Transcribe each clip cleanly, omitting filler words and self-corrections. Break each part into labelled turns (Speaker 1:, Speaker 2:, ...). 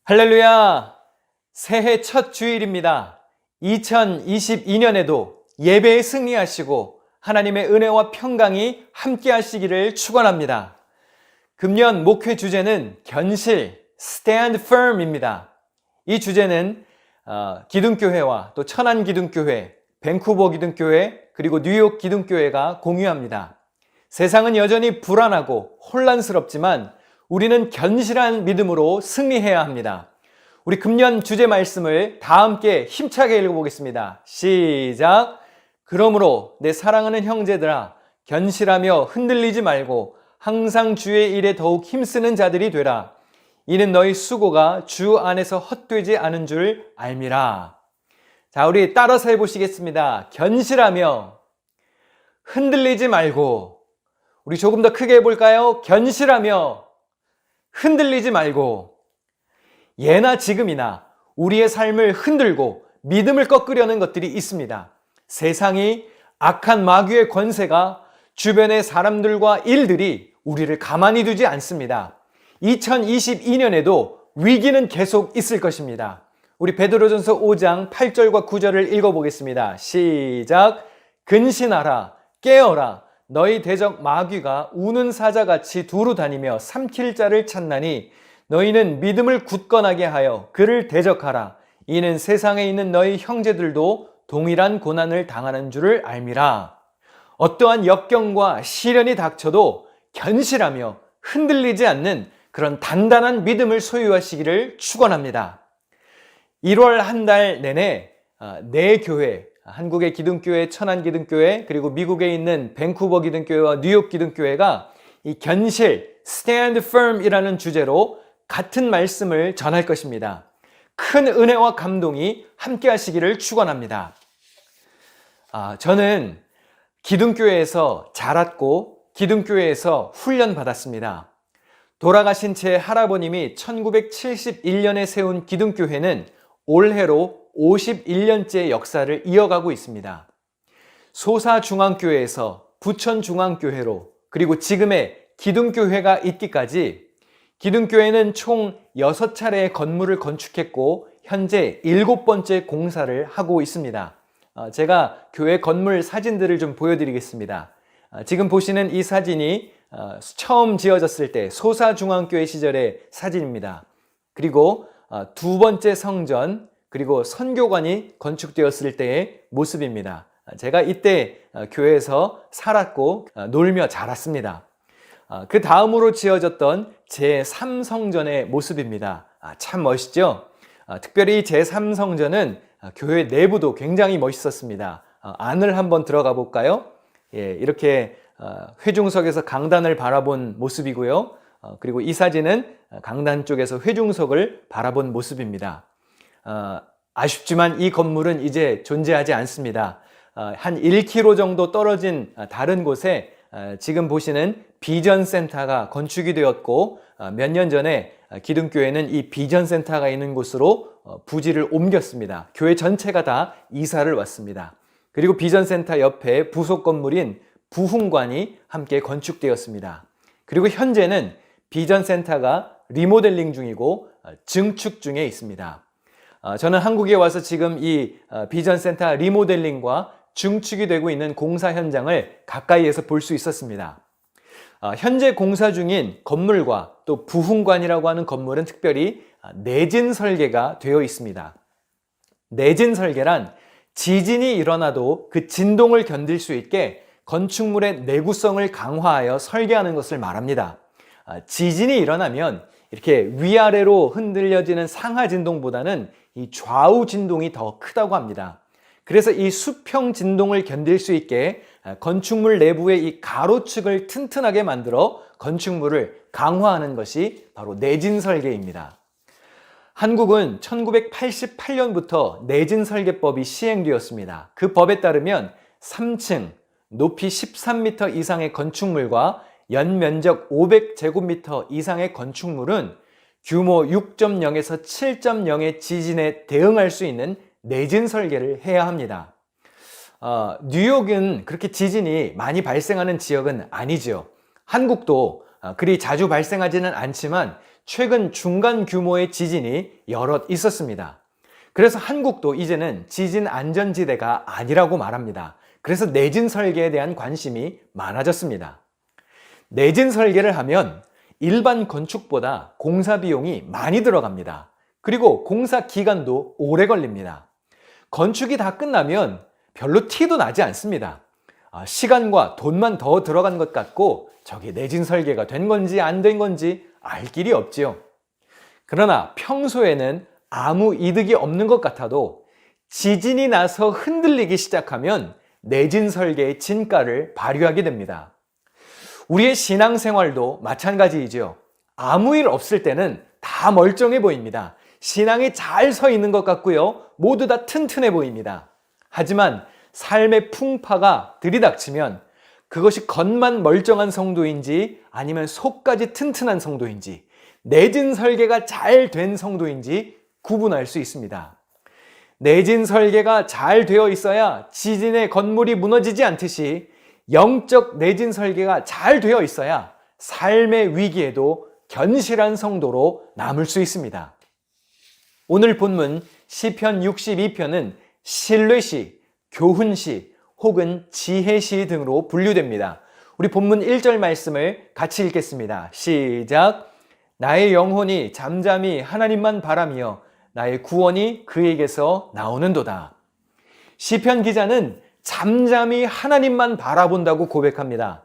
Speaker 1: 할렐루야! 새해 첫 주일입니다. 2022년에도 예배에 승리하시고 하나님의 은혜와 평강이 함께 하시기를 축원합니다. 금년 목회 주제는 견실, Stand Firm입니다. 이 주제는 기둥교회와 또 천안기둥교회, 밴쿠버 기둥교회, 그리고 뉴욕 기둥교회가 공유합니다. 세상은 여전히 불안하고 혼란스럽지만 우리는 견실한 믿음으로 승리해야 합니다. 우리 금년 주제 말씀을 다 함께 힘차게 읽어보겠습니다. 시작! 그러므로 내 사랑하는 형제들아, 견실하며 흔들리지 말고 항상 주의 일에 더욱 힘쓰는 자들이 되라. 이는 너희 수고가 주 안에서 헛되지 않은 줄 알미라. 자, 우리 따라서 해보시겠습니다. 견실하며 흔들리지 말고. 우리 조금 더 크게 해볼까요? 견실하며 흔들리지 말고. 예나 지금이나 우리의 삶을 흔들고 믿음을 꺾으려는 것들이 있습니다. 세상이, 악한 마귀의 권세가, 주변의 사람들과 일들이 우리를 가만히 두지 않습니다. 2022년에도 위기는 계속 있을 것입니다. 우리 베드로전서 5장 8절과 9절을 읽어보겠습니다. 시작! 근신하라, 깨어라. 너희 대적 마귀가 우는 사자같이 두루 다니며 삼킬 자를 찾나니 너희는 믿음을 굳건하게 하여 그를 대적하라. 이는 세상에 있는 너희 형제들도 동일한 고난을 당하는 줄을 알미라. 어떠한 역경과 시련이 닥쳐도 견실하며 흔들리지 않는 그런 단단한 믿음을 소유하시기를 축원합니다. 1월 한 달 내내 네 교회, 한국의 기둥교회, 천안기둥교회, 그리고 미국에 있는 밴쿠버 기둥교회와 뉴욕 기둥교회가 이 견실, Stand Firm이라는 주제로 같은 말씀을 전할 것입니다. 큰 은혜와 감동이 함께 하시기를 축원합니다. 저는 기둥교회에서 자랐고 기둥교회에서 훈련받았습니다. 돌아가신 제 할아버님이 1971년에 세운 기둥교회는 올해로 51년째 역사를 이어가고 있습니다. 소사중앙교회에서 부천중앙교회로 그리고 지금의 기둥교회가 있기까지 기둥교회는 총 6차례의 건물을 건축했고 현재 7번째 공사를 하고 있습니다. 제가 교회 건물 사진들을 좀 보여드리겠습니다. 지금 보시는 이 사진이 처음 지어졌을 때 소사중앙교회 시절의 사진입니다. 그리고 두 번째 성전, 그리고 선교관이 건축되었을 때의 모습입니다. 제가 이때 교회에서 살았고 놀며 자랐습니다. 그 다음으로 지어졌던 제3성전의 모습입니다. 참 멋있죠? 특별히 제3성전은 교회 내부도 굉장히 멋있었습니다. 안을 한번 들어가 볼까요? 예, 이렇게 회중석에서 강단을 바라본 모습이고요. 그리고 이 사진은 강단 쪽에서 회중석을 바라본 모습입니다. 아쉽지만 이 건물은 이제 존재하지 않습니다. 한 1km 정도 떨어진 다른 곳에 지금 보시는 비전센터가 건축이 되었고 몇 년 전에 기둥교회는 이 비전센터가 있는 곳으로 부지를 옮겼습니다. 교회 전체가 다 이사를 왔습니다. 그리고 비전센터 옆에 부속 건물인 부흥관이 함께 건축되었습니다. 그리고 현재는 비전센터가 리모델링 중이고 증축 중에 있습니다. 저는 한국에 와서 지금 이 비전센터 리모델링과 증축이 되고 있는 공사 현장을 가까이에서 볼 수 있었습니다. 현재 공사 중인 건물과 또 부흥관이라고 하는 건물은 특별히 내진 설계가 되어 있습니다. 내진 설계란 지진이 일어나도 그 진동을 견딜 수 있게 건축물의 내구성을 강화하여 설계하는 것을 말합니다. 지진이 일어나면 이렇게 위아래로 흔들려지는 상하 진동보다는 이 좌우 진동이 더 크다고 합니다. 그래서 이 수평 진동을 견딜 수 있게 건축물 내부의 이 가로축을 튼튼하게 만들어 건축물을 강화하는 것이 바로 내진 설계입니다. 한국은 1988년부터 내진 설계법이 시행되었습니다. 그 법에 따르면 3층, 높이 13m 이상의 건축물과 연면적 500제곱미터 이상의 건축물은 규모 6.0에서 7.0의 지진에 대응할 수 있는 내진 설계를 해야 합니다. 뉴욕은 그렇게 지진이 많이 발생하는 지역은 아니죠. 한국도 그리 자주 발생하지는 않지만 최근 중간 규모의 지진이 여럿 있었습니다. 그래서 한국도 이제는 지진 안전지대가 아니라고 말합니다. 그래서 내진 설계에 대한 관심이 많아졌습니다. 내진 설계를 하면 일반 건축보다 공사 비용이 많이 들어갑니다. 그리고 공사 기간도 오래 걸립니다. 건축이 다 끝나면 별로 티도 나지 않습니다. 시간과 돈만 더 들어간 것 같고 저게 내진 설계가 된 건지 안 된 건지 알 길이 없지요. 그러나 평소에는 아무 이득이 없는 것 같아도 지진이 나서 흔들리기 시작하면 내진 설계의 진가를 발휘하게 됩니다. 우리의 신앙생활도 마찬가지이죠. 아무 일 없을 때는 다 멀쩡해 보입니다. 신앙이 잘 서 있는 것 같고요. 모두 다 튼튼해 보입니다. 하지만 삶의 풍파가 들이닥치면 그것이 겉만 멀쩡한 성도인지 아니면 속까지 튼튼한 성도인지 내진 설계가 잘 된 성도인지 구분할 수 있습니다. 내진 설계가 잘 되어 있어야 지진에 건물이 무너지지 않듯이 영적 내진 설계가 잘 되어 있어야 삶의 위기에도 견실한 성도로 남을 수 있습니다. 오늘 본문 시편 62편은 신뢰시, 교훈시 혹은 지혜시 등으로 분류됩니다. 우리 본문 1절 말씀을 같이 읽겠습니다. 시작! 나의 영혼이 잠잠히 하나님만 바라며 나의 구원이 그에게서 나오는도다. 시편 기자는 잠잠히 하나님만 바라본다고 고백합니다.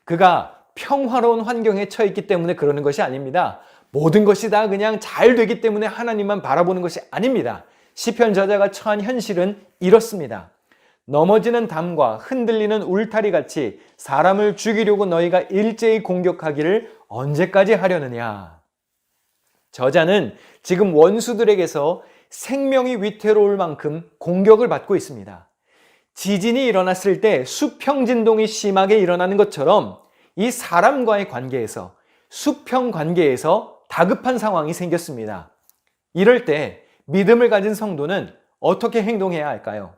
Speaker 1: 그가 평화로운 환경에 처했기 때문에 그러는 것이 아닙니다. 모든 것이 다 그냥 잘 되기 때문에 하나님만 바라보는 것이 아닙니다. 시편 저자가 처한 현실은 이렇습니다. 넘어지는 담과 흔들리는 울타리 같이 사람을 죽이려고 너희가 일제히 공격하기를 언제까지 하려느냐. 저자는 지금 원수들에게서 생명이 위태로울 만큼 공격을 받고 있습니다. 지진이 일어났을 때 수평 진동이 심하게 일어나는 것처럼 이 사람과의 관계에서 수평 관계에서 다급한 상황이 생겼습니다. 이럴 때 믿음을 가진 성도는 어떻게 행동해야 할까요?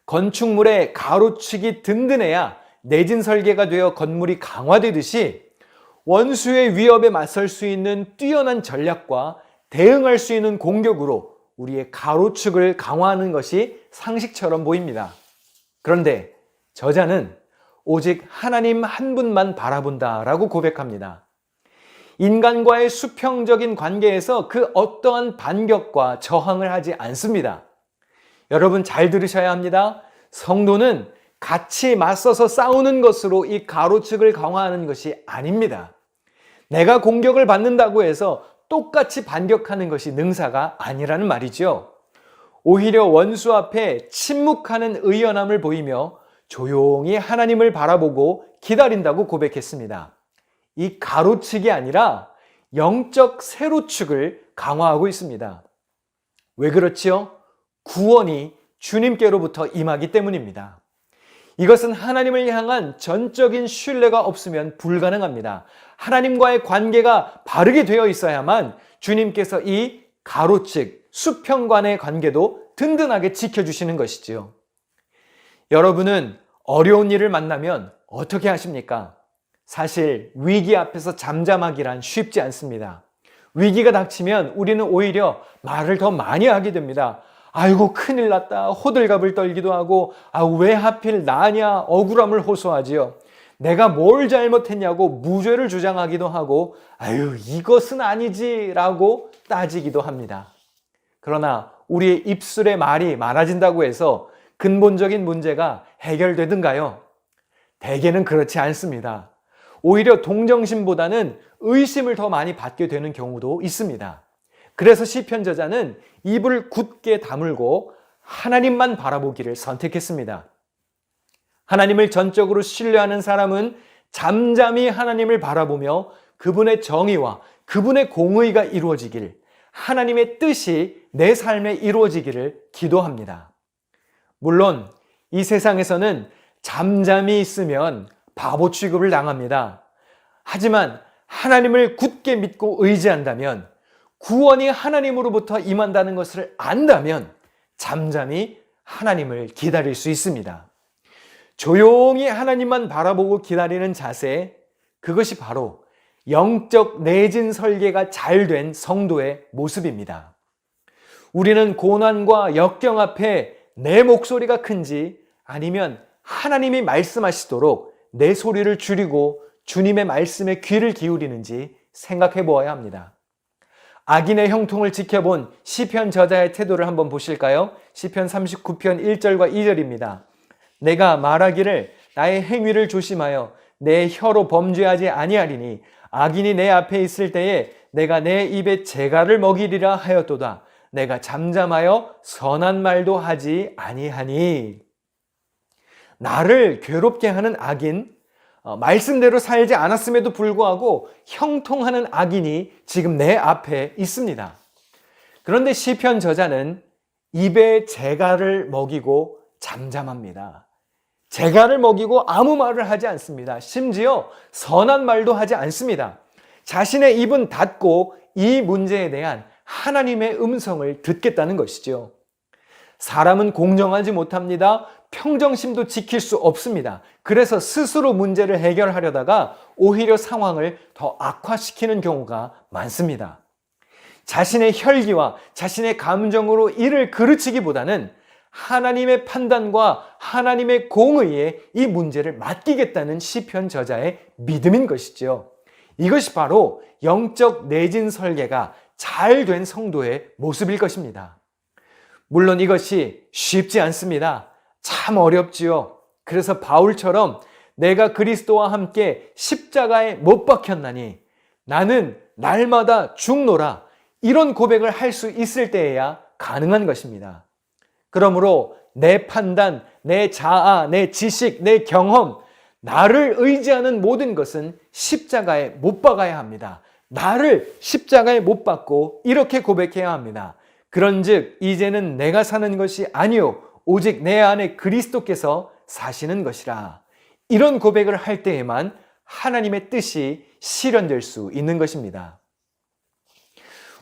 Speaker 1: 건축물의 가로축이 든든해야 내진 설계가 되어 건물이 강화되듯이 원수의 위협에 맞설 수 있는 뛰어난 전략과 대응할 수 있는 공격으로 우리의 가로축을 강화하는 것이 상식처럼 보입니다. 그런데 저자는 오직 하나님 한 분만 바라본다라고 고백합니다. 인간과의 수평적인 관계에서 그 어떠한 반격과 저항을 하지 않습니다. 여러분 잘 들으셔야 합니다. 성도는 같이 맞서서 싸우는 것으로 이 가로축을 강화하는 것이 아닙니다. 내가 공격을 받는다고 해서 똑같이 반격하는 것이 능사가 아니라는 말이죠. 오히려 원수 앞에 침묵하는 의연함을 보이며 조용히 하나님을 바라보고 기다린다고 고백했습니다. 이 가로축이 아니라 영적 세로축을 강화하고 있습니다. 왜 그렇지요? 구원이 주님께로부터 임하기 때문입니다. 이것은 하나님을 향한 전적인 신뢰가 없으면 불가능합니다. 하나님과의 관계가 바르게 되어 있어야만 주님께서 이 가로축, 수평간의 관계도 든든하게 지켜주시는 것이지요. 여러분은 어려운 일을 만나면 어떻게 하십니까? 사실 위기 앞에서 잠잠하기란 쉽지 않습니다. 위기가 닥치면 우리는 오히려 말을 더 많이 하게 됩니다. 아이고 큰일 났다 호들갑을 떨기도 하고 왜 하필 나냐 억울함을 호소하지요. 내가 뭘 잘못했냐고 무죄를 주장하기도 하고 이것은 아니지 라고 따지기도 합니다. 그러나 우리의 입술에 말이 많아진다고 해서 근본적인 문제가 해결되든가요? 대개는 그렇지 않습니다. 오히려 동정심보다는 의심을 더 많이 받게 되는 경우도 있습니다. 그래서 시편 저자는 입을 굳게 다물고 하나님만 바라보기를 선택했습니다. 하나님을 전적으로 신뢰하는 사람은 잠잠히 하나님을 바라보며 그분의 정의와 그분의 공의가 이루어지길, 하나님의 뜻이 내 삶에 이루어지기를 기도합니다. 물론 이 세상에서는 잠잠히 있으면 바보 취급을 당합니다. 하지만 하나님을 굳게 믿고 의지한다면, 구원이 하나님으로부터 임한다는 것을 안다면 잠잠히 하나님을 기다릴 수 있습니다. 조용히 하나님만 바라보고 기다리는 자세, 그것이 바로 영적 내진 설계가 잘 된 성도의 모습입니다. 우리는 고난과 역경 앞에 내 목소리가 큰지 아니면 하나님이 말씀하시도록 내 소리를 줄이고 주님의 말씀에 귀를 기울이는지 생각해 보아야 합니다. 악인의 형통을 지켜본 시편 저자의 태도를 한번 보실까요? 시편 39편 1절과 2절입니다. 내가 말하기를 나의 행위를 조심하여 내 혀로 범죄하지 아니하리니 악인이 내 앞에 있을 때에 내가 내 입에 재갈을 먹이리라 하였도다. 내가 잠잠하여 선한 말도 하지 아니하니. 나를 괴롭게 하는 악인, 말씀대로 살지 않았음에도 불구하고 형통하는 악인이 지금 내 앞에 있습니다. 그런데 시편 저자는 입에 재갈을 먹이고 잠잠합니다. 재갈을 먹이고 아무 말을 하지 않습니다. 심지어 선한 말도 하지 않습니다. 자신의 입은 닫고 이 문제에 대한 하나님의 음성을 듣겠다는 것이죠. 사람은 공정하지 못합니다. 평정심도 지킬 수 없습니다. 그래서 스스로 문제를 해결하려다가 오히려 상황을 더 악화시키는 경우가 많습니다. 자신의 혈기와 자신의 감정으로 일을 그르치기보다는 하나님의 판단과 하나님의 공의에 이 문제를 맡기겠다는 시편 저자의 믿음인 것이죠. 이것이 바로 영적 내진 설계가 잘 된 성도의 모습일 것입니다. 물론 이것이 쉽지 않습니다. 참 어렵지요. 그래서 바울처럼 내가 그리스도와 함께 십자가에 못 박혔나니 나는 날마다 죽노라, 이런 고백을 할 수 있을 때에야 가능한 것입니다. 그러므로 내 판단, 내 자아, 내 지식, 내 경험, 나를 의지하는 모든 것은 십자가에 못 박아야 합니다. 나를 십자가에 못 박고 이렇게 고백해야 합니다. 그런즉 이제는 내가 사는 것이 아니요 오직 내 안에 그리스도께서 사시는 것이라. 이런 고백을 할 때에만 하나님의 뜻이 실현될 수 있는 것입니다.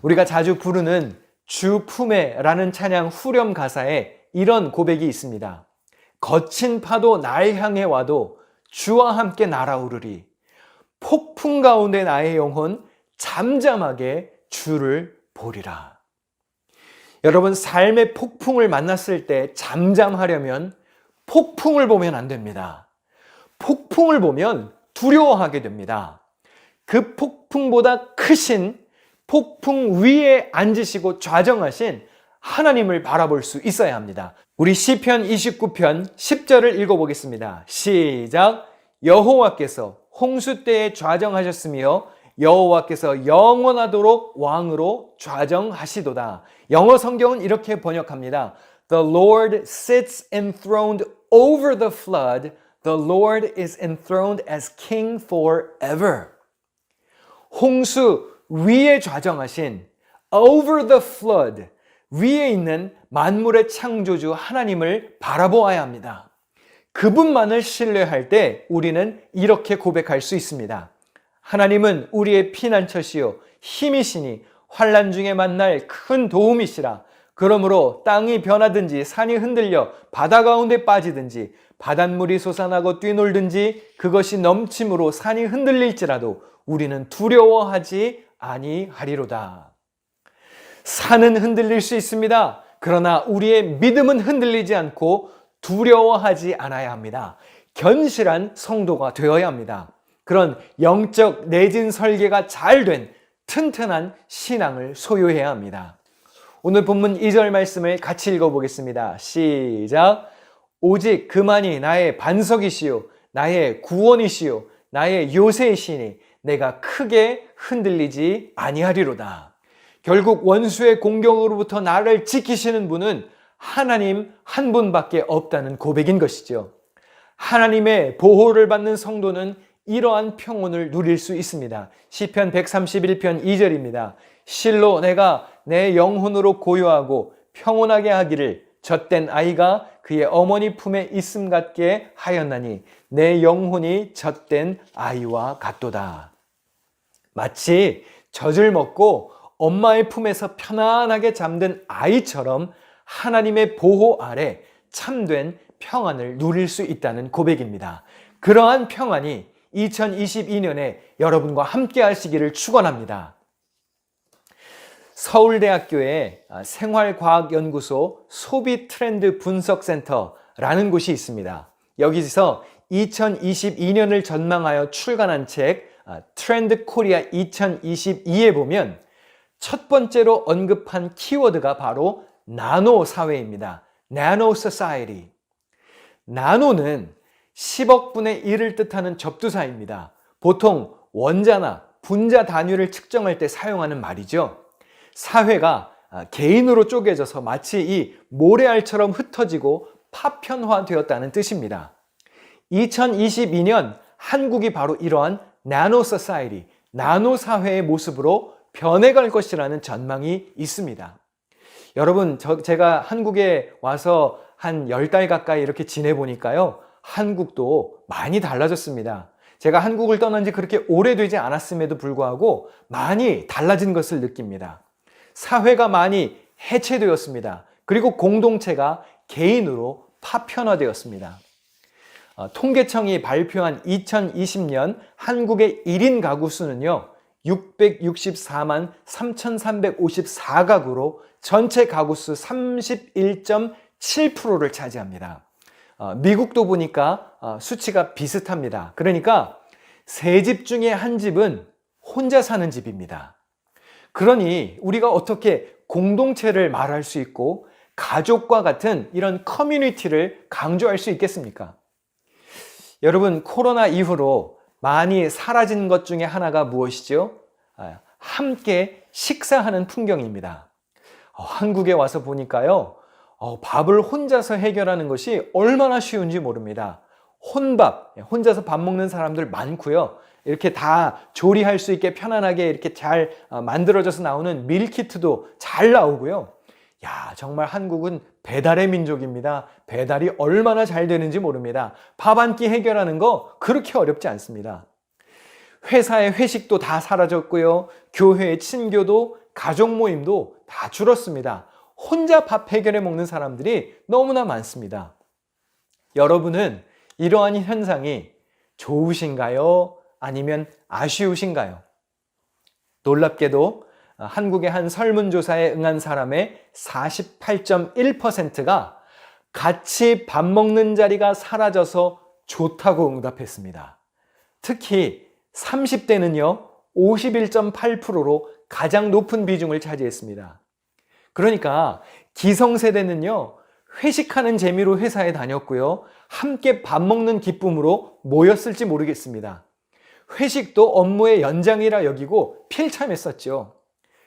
Speaker 1: 우리가 자주 부르는 주 품에라는 찬양 후렴 가사에 이런 고백이 있습니다. 거친 파도 날 향해 와도 주와 함께 날아오르리. 폭풍 가운데 나의 영혼 잠잠하게 주를 보리라. 여러분, 삶의 폭풍을 만났을 때 잠잠하려면 폭풍을 보면 안 됩니다. 폭풍을 보면 두려워하게 됩니다. 그 폭풍보다 크신 폭풍 위에 앉으시고 좌정하신 하나님을 바라볼 수 있어야 합니다. 우리 시편 29편 10절을 읽어보겠습니다. 시작. 여호와께서 홍수 때에 좌정하셨으며 여호와께서 영원하도록 왕으로 좌정하시도다. 영어 성경은 이렇게 번역합니다. The Lord sits enthroned over the flood. The Lord is enthroned as king forever. 홍수 위에 좌정하신 over the flood, 위에 있는 만물의 창조주 하나님을 바라보아야 합니다. 그분만을 신뢰할 때 우리는 이렇게 고백할 수 있습니다. 하나님은 우리의 피난처시요 힘이시니 환난 중에 만날 큰 도움이시라. 그러므로 땅이 변하든지 산이 흔들려 바다 가운데 빠지든지 바닷물이 솟아나고 뛰놀든지 그것이 넘침으로 산이 흔들릴지라도 우리는 두려워하지 아니하리로다. 산은 흔들릴 수 있습니다. 그러나 우리의 믿음은 흔들리지 않고 두려워하지 않아야 합니다. 견실한 성도가 되어야 합니다. 그런 영적 내진 설계가 잘 된 튼튼한 신앙을 소유해야 합니다. 오늘 본문 2절 말씀을 같이 읽어보겠습니다. 시작. 오직 그만이 나의 반석이시요 나의 구원이시요 나의 요새이시니 내가 크게 흔들리지 아니하리로다. 결국 원수의 공격으로부터 나를 지키시는 분은 하나님 한 분밖에 없다는 고백인 것이죠. 하나님의 보호를 받는 성도는 이러한 평온을 누릴 수 있습니다. 시편 131편 2절입니다. 실로 내가 내 영혼으로 고요하고 평온하게 하기를 젖된 아이가 그의 어머니 품에 있음 같게 하였나니 내 영혼이 젖된 아이와 같도다. 마치 젖을 먹고 엄마의 품에서 편안하게 잠든 아이처럼 하나님의 보호 아래 참된 평안을 누릴 수 있다는 고백입니다. 그러한 평안이 2022년에 여러분과 함께 하시기를 축원합니다. 서울대학교의 생활과학연구소 소비트렌드 분석센터라는 곳이 있습니다. 여기서 2022년을 전망하여 출간한 책 트렌드 코리아 2022에 보면 첫 번째로 언급한 키워드가 바로 나노 사회입니다. 나노 소사이티. 나노는 10억 분의 1을 뜻하는 접두사입니다. 보통 원자나 분자 단위를 측정할 때 사용하는 말이죠. 사회가 개인으로 쪼개져서 마치 이 모래알처럼 흩어지고 파편화되었다는 뜻입니다. 2022년 한국이 바로 이러한 나노 소사이티, 나노 사회의 모습으로 변해갈 것이라는 전망이 있습니다. 여러분, 제가 한국에 와서 한 10달 가까이 이렇게 지내보니까요, 한국도 많이 달라졌습니다. 제가 한국을 떠난 지 그렇게 오래되지 않았음에도 불구하고 많이 달라진 것을 느낍니다. 사회가 많이 해체되었습니다. 그리고 공동체가 개인으로 파편화되었습니다. 통계청이 발표한 2020년 한국의 1인 가구 수는요, 664만 3,354가구로 전체 가구 수 31.7%를 차지합니다. 미국도 보니까 수치가 비슷합니다. 그러니까 세 집 중에 한 집은 혼자 사는 집입니다. 그러니 우리가 어떻게 공동체를 말할 수 있고 가족과 같은 이런 커뮤니티를 강조할 수 있겠습니까? 여러분, 코로나 이후로 많이 사라진 것 중에 하나가 무엇이죠? 함께 식사하는 풍경입니다. 한국에 와서 보니까요, 밥을 혼자서 해결하는 것이 얼마나 쉬운지 모릅니다. 혼밥, 혼자서 밥 먹는 사람들 많고요. 이렇게 다 조리할 수 있게 편안하게 이렇게 잘 만들어져서 나오는 밀키트도 잘 나오고요. 야, 정말 한국은 배달의 민족입니다. 배달이 얼마나 잘 되는지 모릅니다. 밥 한 끼 해결하는 거 그렇게 어렵지 않습니다. 회사의 회식도 다 사라졌고요. 교회의 친교도 가족 모임도 다 줄었습니다. 혼자 밥 해결해 먹는 사람들이 너무나 많습니다. 여러분은 이러한 현상이 좋으신가요? 아니면 아쉬우신가요? 놀랍게도 한국의 한 설문조사에 응한 사람의 48.1%가 같이 밥 먹는 자리가 사라져서 좋다고 응답했습니다. 특히 30대는요, 51.8%로 가장 높은 비중을 차지했습니다. 그러니까 기성세대는요, 회식하는 재미로 회사에 다녔고요, 함께 밥 먹는 기쁨으로 모였을지 모르겠습니다. 회식도 업무의 연장이라 여기고 필참했었죠.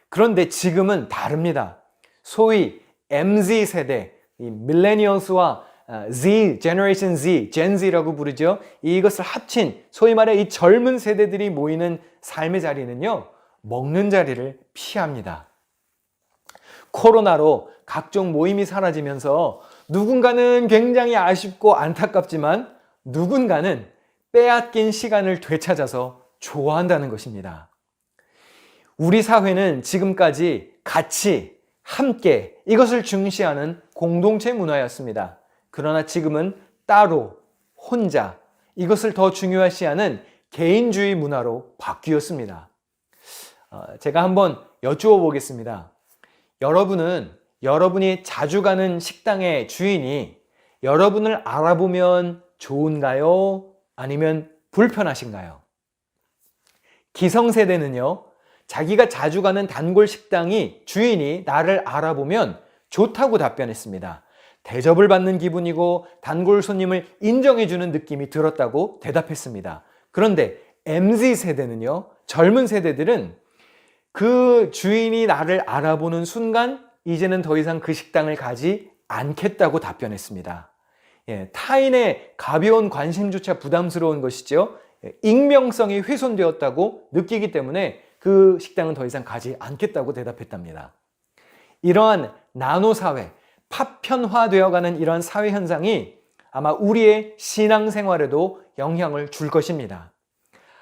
Speaker 1: 그런데 지금은 다릅니다. 소위 MZ 세대, 이 밀레니얼스와 Z, Generation Z, Gen Z라고 부르죠. 이것을 합친 소위 말해 이 젊은 세대들이 모이는 삶의 자리는요, 먹는 자리를 피합니다. 코로나로 각종 모임이 사라지면서 누군가는 굉장히 아쉽고 안타깝지만 누군가는 빼앗긴 시간을 되찾아서 좋아한다는 것입니다. 우리 사회는 지금까지 같이, 함께 이것을 중시하는 공동체 문화였습니다. 그러나 지금은 따로, 혼자 이것을 더 중요시하는 개인주의 문화로 바뀌었습니다. 제가 한번 여쭈어 보겠습니다. 여러분은 여러분이 자주 가는 식당의 주인이 여러분을 알아보면 좋은가요? 아니면 불편하신가요? 기성세대는요, 자기가 자주 가는 단골 식당이 주인이 나를 알아보면 좋다고 답변했습니다. 대접을 받는 기분이고 단골 손님을 인정해주는 느낌이 들었다고 대답했습니다. 그런데 MZ세대는요, 젊은 세대들은 그 주인이 나를 알아보는 순간 이제는 더 이상 그 식당을 가지 않겠다고 답변했습니다. 타인의 가벼운 관심조차 부담스러운 것이죠. 익명성이 훼손되었다고 느끼기 때문에 그 식당은 더 이상 가지 않겠다고 대답했답니다. 이러한 나노사회, 파편화되어가는 이러한 사회 현상이 아마 우리의 신앙생활에도 영향을 줄 것입니다.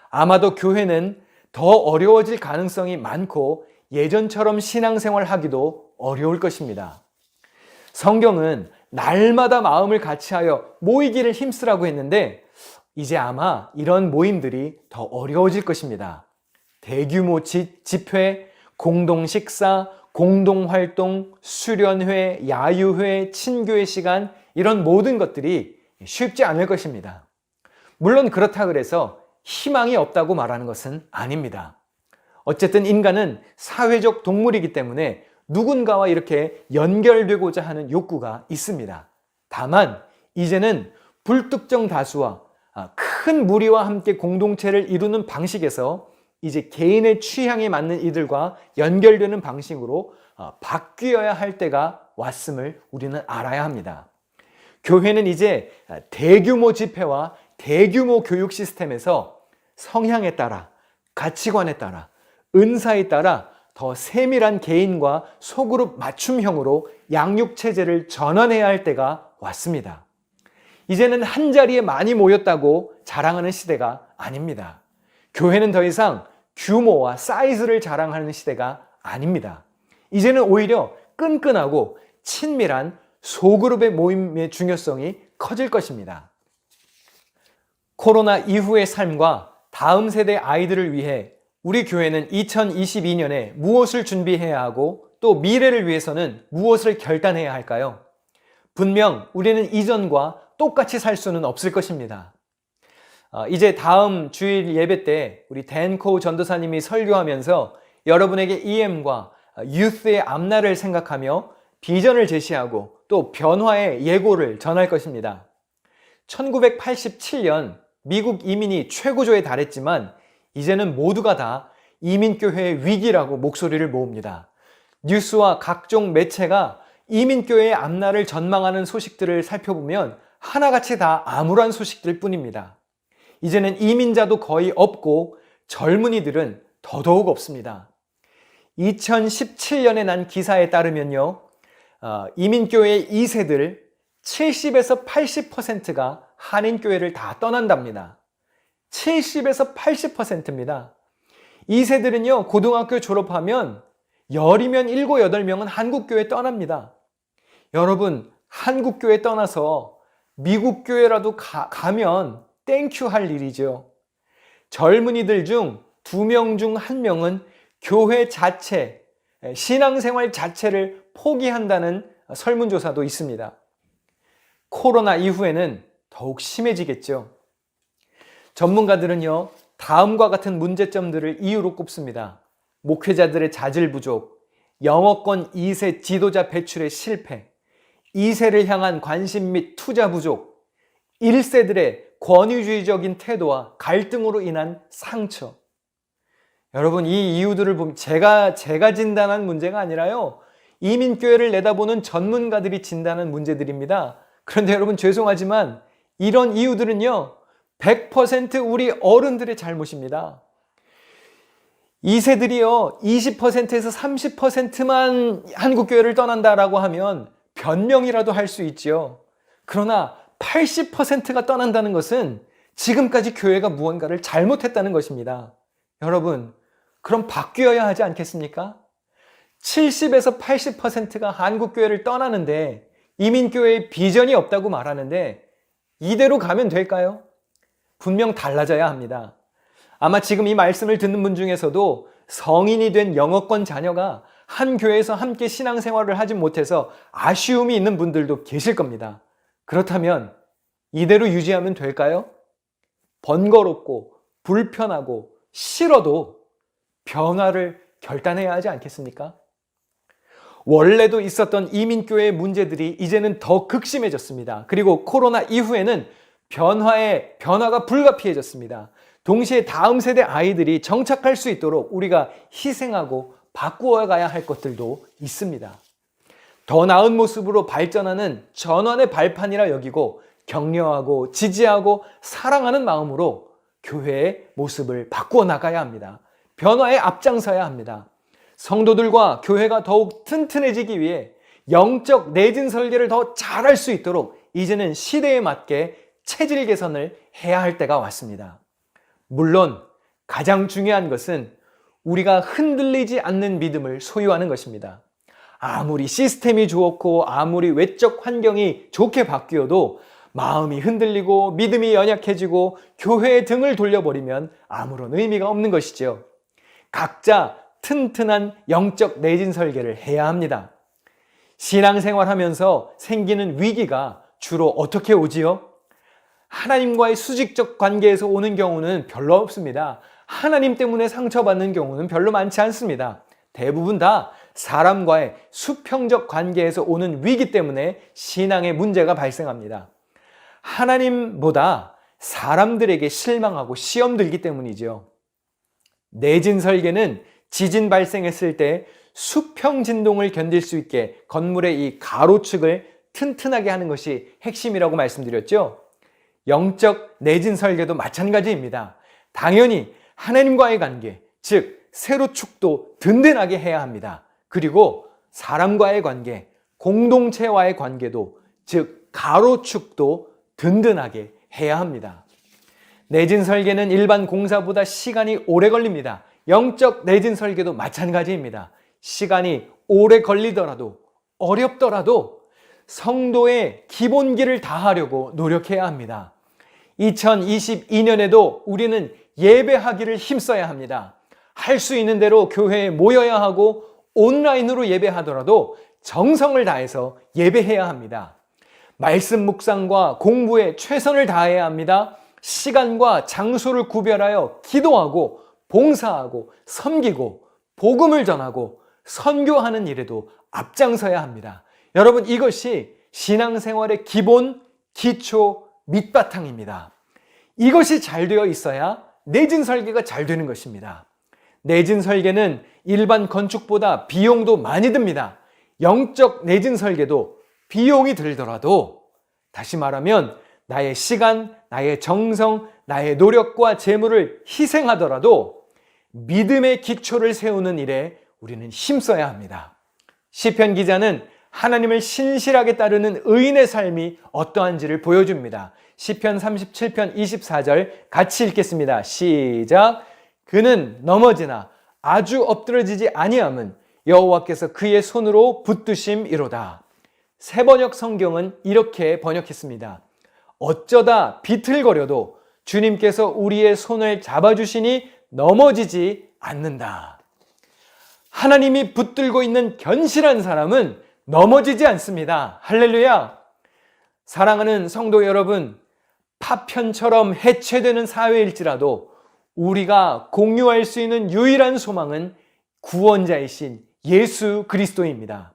Speaker 1: 아마도 교회는 더 어려워질 가능성이 많고 예전처럼 신앙생활하기도 어려울 것입니다. 성경은 날마다 마음을 같이하여 모이기를 힘쓰라고 했는데 이제 아마 이런 모임들이 더 어려워질 것입니다. 대규모 집회, 공동 식사, 공동 활동, 수련회, 야유회, 친교회 시간 이런 모든 것들이 쉽지 않을 것입니다. 물론 그렇다 그래서 희망이 없다고 말하는 것은 아닙니다. 어쨌든 인간은 사회적 동물이기 때문에 누군가와 이렇게 연결되고자 하는 욕구가 있습니다. 다만 이제는 불특정 다수와 큰 무리와 함께 공동체를 이루는 방식에서 이제 개인의 취향에 맞는 이들과 연결되는 방식으로 바뀌어야 할 때가 왔음을 우리는 알아야 합니다. 교회는 이제 대규모 집회와 대규모 교육 시스템에서 성향에 따라, 가치관에 따라, 은사에 따라 더 세밀한 개인과 소그룹 맞춤형으로 양육체제를 전환해야 할 때가 왔습니다. 이제는 한자리에 많이 모였다고 자랑하는 시대가 아닙니다. 교회는 더 이상 규모와 사이즈를 자랑하는 시대가 아닙니다. 이제는 오히려 끈끈하고 친밀한 소그룹의 모임의 중요성이 커질 것입니다. 코로나 이후의 삶과 다음 세대 아이들을 위해 우리 교회는 2022년에 무엇을 준비해야 하고 또 미래를 위해서는 무엇을 결단해야 할까요? 분명 우리는 이전과 똑같이 살 수는 없을 것입니다. 이제 다음 주일 예배 때 우리 댄코 전도사님이 설교하면서 여러분에게 EM과 유스의 앞날을 생각하며 비전을 제시하고 또 변화의 예고를 전할 것입니다. 1987년 미국 이민이 최고조에 달했지만 이제는 모두가 다 이민교회의 위기라고 목소리를 모읍니다. 뉴스와 각종 매체가 이민교회의 앞날을 전망하는 소식들을 살펴보면 하나같이 다 암울한 소식들 뿐입니다. 이제는 이민자도 거의 없고 젊은이들은 더더욱 없습니다. 2017년에 난 기사에 따르면요, 이민교회의 2세들 70에서 80%가 한인교회를 다 떠난답니다. 70에서 80%입니다. 2세들은요, 고등학교 졸업하면 열이면 7, 8명은 한국교회 떠납니다. 여러분, 한국교회 떠나서 미국교회라도 가면 땡큐 할 일이죠. 젊은이들 중 2명 중 1명은 교회 자체, 신앙생활 자체를 포기한다는 설문조사도 있습니다. 코로나 이후에는 더욱 심해지겠죠. 전문가들은요, 다음과 같은 문제점들을 이유로 꼽습니다. 목회자들의 자질 부족, 영어권 2세 지도자 배출의 실패, 2세를 향한 관심 및 투자 부족, 1세들의 권위주의적인 태도와 갈등으로 인한 상처. 여러분, 이 이유들을 보면 제가 진단한 문제가 아니라요, 이민교회를 내다보는 전문가들이 진단한 문제들입니다. 그런데 여러분, 죄송하지만 이런 이유들은요, 100% 우리 어른들의 잘못입니다. 2세들이요, 20%에서 30%만 한국교회를 떠난다라고 하면 변명이라도 할 수 있죠. 그러나 80%가 떠난다는 것은 지금까지 교회가 무언가를 잘못했다는 것입니다. 여러분, 그럼 바뀌어야 하지 않겠습니까? 70에서 80%가 한국교회를 떠나는데 이민교회의 비전이 없다고 말하는데 이대로 가면 될까요? 분명 달라져야 합니다. 아마 지금 이 말씀을 듣는 분 중에서도 성인이 된 영어권 자녀가 한 교회에서 함께 신앙생활을 하지 못해서 아쉬움이 있는 분들도 계실 겁니다. 그렇다면 이대로 유지하면 될까요? 번거롭고 불편하고 싫어도 변화를 결단해야 하지 않겠습니까? 원래도 있었던 이민교회의 문제들이 이제는 더 극심해졌습니다. 그리고 코로나 이후에는 변화가 불가피해졌습니다. 동시에 다음 세대 아이들이 정착할 수 있도록 우리가 희생하고 바꾸어 가야 할 것들도 있습니다. 더 나은 모습으로 발전하는 전환의 발판이라 여기고 격려하고 지지하고 사랑하는 마음으로 교회의 모습을 바꾸어 나가야 합니다. 변화에 앞장서야 합니다. 성도들과 교회가 더욱 튼튼해지기 위해 영적 내진 설계를 더 잘할 수 있도록 이제는 시대에 맞게 체질 개선을 해야 할 때가 왔습니다. 물론 가장 중요한 것은 우리가 흔들리지 않는 믿음을 소유하는 것입니다. 아무리 시스템이 좋고 아무리 외적 환경이 좋게 바뀌어도 마음이 흔들리고 믿음이 연약해지고 교회의 등을 돌려버리면 아무런 의미가 없는 것이지요. 각자 튼튼한 영적 내진 설계를 해야 합니다. 신앙생활하면서 생기는 위기가 주로 어떻게 오지요? 하나님과의 수직적 관계에서 오는 경우는 별로 없습니다. 하나님 때문에 상처받는 경우는 별로 많지 않습니다. 대부분 다 사람과의 수평적 관계에서 오는 위기 때문에 신앙의 문제가 발생합니다. 하나님보다 사람들에게 실망하고 시험 들기 때문이죠. 내진 설계는 지진 발생했을 때 수평 진동을 견딜 수 있게 건물의 이 가로축을 튼튼하게 하는 것이 핵심이라고 말씀드렸죠. 영적 내진 설계도 마찬가지입니다. 당연히 하나님과의 관계, 즉 세로축도 든든하게 해야 합니다. 그리고 사람과의 관계, 공동체와의 관계도, 즉 가로축도 든든하게 해야 합니다. 내진 설계는 일반 공사보다 시간이 오래 걸립니다. 영적 내진 설계도 마찬가지입니다. 시간이 오래 걸리더라도, 어렵더라도 성도의 기본기를 다하려고 노력해야 합니다. 2022년에도 우리는 예배하기를 힘써야 합니다. 할 수 있는 대로 교회에 모여야 하고 온라인으로 예배하더라도 정성을 다해서 예배해야 합니다. 말씀 묵상과 공부에 최선을 다해야 합니다. 시간과 장소를 구별하여 기도하고 봉사하고 섬기고 복음을 전하고 선교하는 일에도 앞장서야 합니다. 여러분, 이것이 신앙생활의 기본, 기초, 밑바탕입니다. 이것이 잘 되어 있어야 내진 설계가 잘 되는 것입니다. 내진 설계는 일반 건축보다 비용도 많이 듭니다. 영적 내진 설계도 비용이 들더라도, 다시 말하면 나의 시간, 나의 정성, 나의 노력과 재물을 희생하더라도 믿음의 기초를 세우는 일에 우리는 힘써야 합니다. 시편 기자는 하나님을 신실하게 따르는 의인의 삶이 어떠한지를 보여줍니다. 시편 37편 24절 같이 읽겠습니다. 시작. 그는 넘어지나 아주 엎드러지지 아니함은 여호와께서 그의 손으로 붙드심이로다. 새번역 성경은 이렇게 번역했습니다. 어쩌다 비틀거려도 주님께서 우리의 손을 잡아주시니 넘어지지 않는다. 하나님이 붙들고 있는 견실한 사람은 넘어지지 않습니다. 할렐루야! 사랑하는 성도 여러분, 파편처럼 해체되는 사회일지라도 우리가 공유할 수 있는 유일한 소망은 구원자이신 예수 그리스도입니다.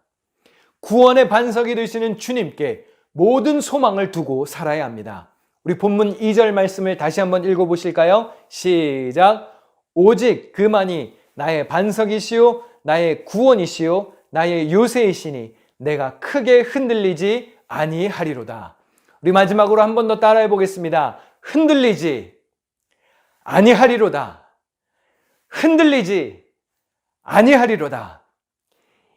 Speaker 1: 구원의 반석이 되시는 주님께 모든 소망을 두고 살아야 합니다. 우리 본문 2절 말씀을 다시 한번 읽어보실까요? 시작. 오직 그만이 나의 반석이시요 나의 구원이시요 나의 요새이시니 내가 크게 흔들리지 아니하리로다. 우리 마지막으로 한 번 더 따라해 보겠습니다. 흔들리지 아니하리로다. 흔들리지 아니하리로다.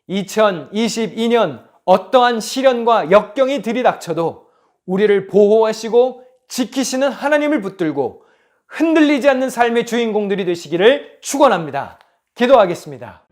Speaker 1: 2022년 어떠한 시련과 역경이 들이닥쳐도 우리를 보호하시고 지키시는 하나님을 붙들고 흔들리지 않는 삶의 주인공들이 되시기를 축원합니다. 기도하겠습니다.